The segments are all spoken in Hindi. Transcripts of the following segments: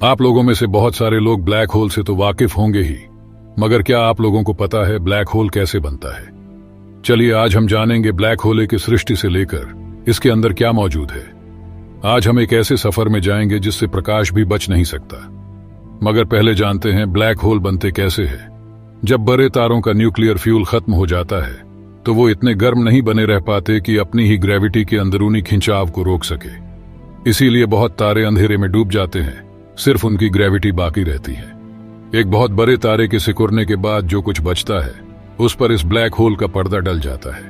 आप लोगों में से बहुत सारे लोग ब्लैक होल से तो वाकिफ होंगे ही, मगर क्या आप लोगों को पता है ब्लैक होल कैसे बनता है? चलिए आज हम जानेंगे ब्लैक होल की सृष्टि से लेकर इसके अंदर क्या मौजूद है। आज हम एक ऐसे सफर में जाएंगे जिससे प्रकाश भी बच नहीं सकता। मगर पहले जानते हैं ब्लैक होल बनते कैसे हैं। जब बड़े तारों का न्यूक्लियर फ्यूल खत्म हो जाता है तो वो इतने गर्म नहीं बने रह पाते कि अपनी ही ग्रेविटी के अंदरूनी खिंचाव को रोक सके। इसीलिए बहुत तारे अंधेरे में डूब जाते हैं, सिर्फ उनकी ग्रेविटी बाकी रहती है। एक बहुत बड़े तारे के सिकुड़ने के बाद जो कुछ बचता है उस पर इस ब्लैक होल का पर्दा डल जाता है।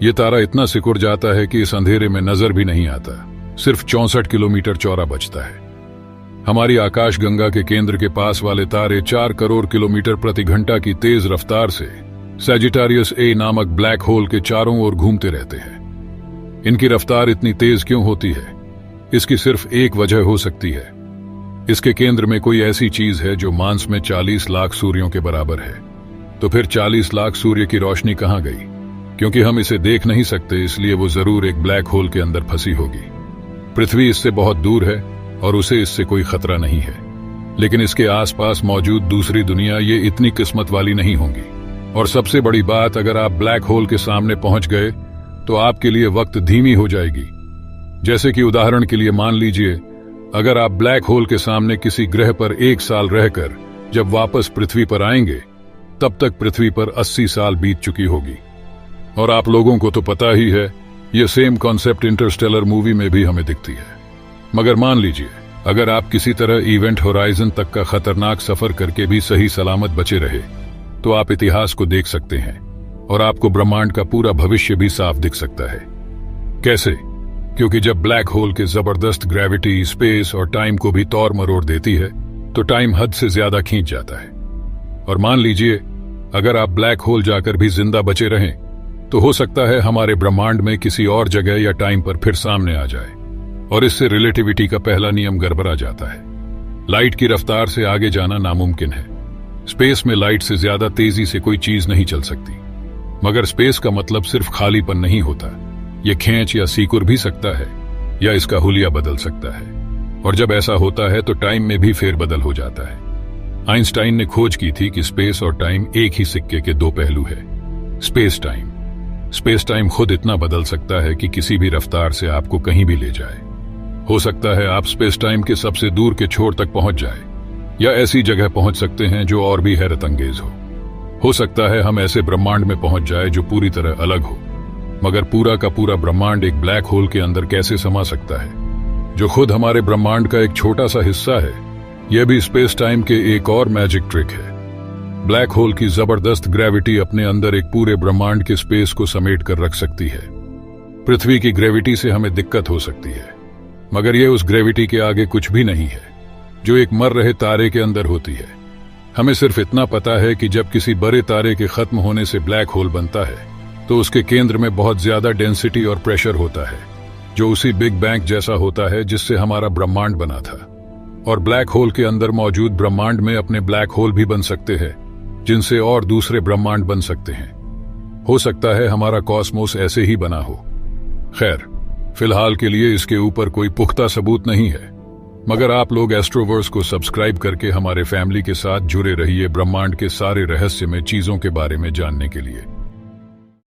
ये तारा इतना सिकुड़ जाता है कि इस अंधेरे में नजर भी नहीं आता, सिर्फ 64 किलोमीटर चौड़ा बचता है। हमारी आकाश गंगा के केंद्र के पास वाले तारे 4 करोड़ किलोमीटर प्रति घंटा की तेज रफ्तार से सैजिटारियस ए नामक ब्लैक होल के चारों ओर घूमते रहते हैं। इनकी रफ्तार इतनी तेज क्यों होती है? इसकी सिर्फ एक वजह हो सकती है। इसके केंद्र में कोई ऐसी चीज है जो मास में 40 लाख सूर्यों के बराबर है। तो फिर 40 लाख सूर्य की रोशनी कहां गई? क्योंकि हम इसे देख नहीं सकते, इसलिए वो जरूर एक ब्लैक होल के अंदर फंसी होगी। पृथ्वी इससे बहुत दूर है और उसे इससे कोई खतरा नहीं है, लेकिन इसके आसपास मौजूद दूसरी दुनिया ये इतनी किस्मत वाली नहीं होंगी। और सबसे बड़ी बात, अगर आप ब्लैक होल के सामने पहुंच गए तो आपके लिए वक्त धीमी हो जाएगी। जैसे कि उदाहरण के लिए मान लीजिए, अगर आप ब्लैक होल के सामने किसी ग्रह पर 1 साल रहकर जब वापस पृथ्वी पर आएंगे, तब तक पृथ्वी पर 80 साल बीत चुकी होगी। और आप लोगों को तो पता ही है, यह सेम कॉन्सेप्ट इंटरस्टेलर मूवी में भी हमें दिखती है। मगर मान लीजिए, अगर आप किसी तरह इवेंट होराइजन तक का खतरनाक सफर करके भी सही सलामत बचे रहे, तो आप इतिहास को देख सकते हैं और आपको ब्रह्मांड का पूरा भविष्य भी साफ दिख सकता है। कैसे? क्योंकि जब ब्लैक होल के जबरदस्त ग्रेविटी स्पेस और टाइम को भी तौर मरोड़ देती है, तो टाइम हद से ज्यादा खींच जाता है। और मान लीजिए, अगर आप ब्लैक होल जाकर भी जिंदा बचे रहें, तो हो सकता है हमारे ब्रह्मांड में किसी और जगह या टाइम पर फिर सामने आ जाए, और इससे रिलेटिविटी का पहला नियम गड़बड़ा जाता है। लाइट की रफ्तार से आगे जाना नामुमकिन है। स्पेस में लाइट से ज्यादा तेजी से कोई चीज नहीं चल सकती। मगर स्पेस का मतलब सिर्फ खालीपन नहीं होता, ये खींच या सिकुड़ भी सकता है, या इसका हुलिया बदल सकता है। और जब ऐसा होता है तो टाइम में भी फेरबदल हो जाता है। आइंस्टाइन ने खोज की थी कि स्पेस और टाइम एक ही सिक्के के 2 पहलू है। स्पेस टाइम खुद इतना बदल सकता है कि किसी भी रफ्तार से आपको कहीं भी ले जाए। हो सकता है आप स्पेस टाइम के सबसे दूर के छोर तक पहुंच जाए, या ऐसी जगह पहुंच सकते हैं जो और भी हैरत अंगेज हो सकता है हम ऐसे ब्रह्मांड में पहुंच जाए जो पूरी तरह अलग हो। मगर पूरा का पूरा ब्रह्मांड एक ब्लैक होल के अंदर कैसे समा सकता है, जो खुद हमारे ब्रह्मांड का एक छोटा सा हिस्सा है? यह भी स्पेस टाइम के एक और मैजिक ट्रिक है। ब्लैक होल की जबरदस्त ग्रेविटी अपने अंदर एक पूरे ब्रह्मांड के स्पेस को समेट कर रख सकती है। पृथ्वी की ग्रेविटी से हमें दिक्कत हो सकती है, मगर यह उस ग्रेविटी के आगे कुछ भी नहीं है जो एक मर रहे तारे के अंदर होती है। हमें सिर्फ इतना पता है कि जब किसी बड़े तारे के खत्म होने से ब्लैक होल बनता है, तो उसके केंद्र में बहुत ज्यादा डेंसिटी और प्रेशर होता है, जो उसी बिग बैंग जैसा होता है जिससे हमारा ब्रह्मांड बना था। और ब्लैक होल के अंदर मौजूद ब्रह्मांड में अपने ब्लैक होल भी बन सकते हैं, जिनसे और दूसरे ब्रह्मांड बन सकते हैं। हो सकता है हमारा कॉस्मोस ऐसे ही बना हो। खैर, फिलहाल के लिए इसके ऊपर कोई पुख्ता सबूत नहीं है, मगर आप लोग एस्ट्रोवर्स को सब्सक्राइब करके हमारे फैमिली के साथ जुड़े रहिए ब्रह्मांड के सारे रहस्यमय चीजों के बारे में जानने के लिए।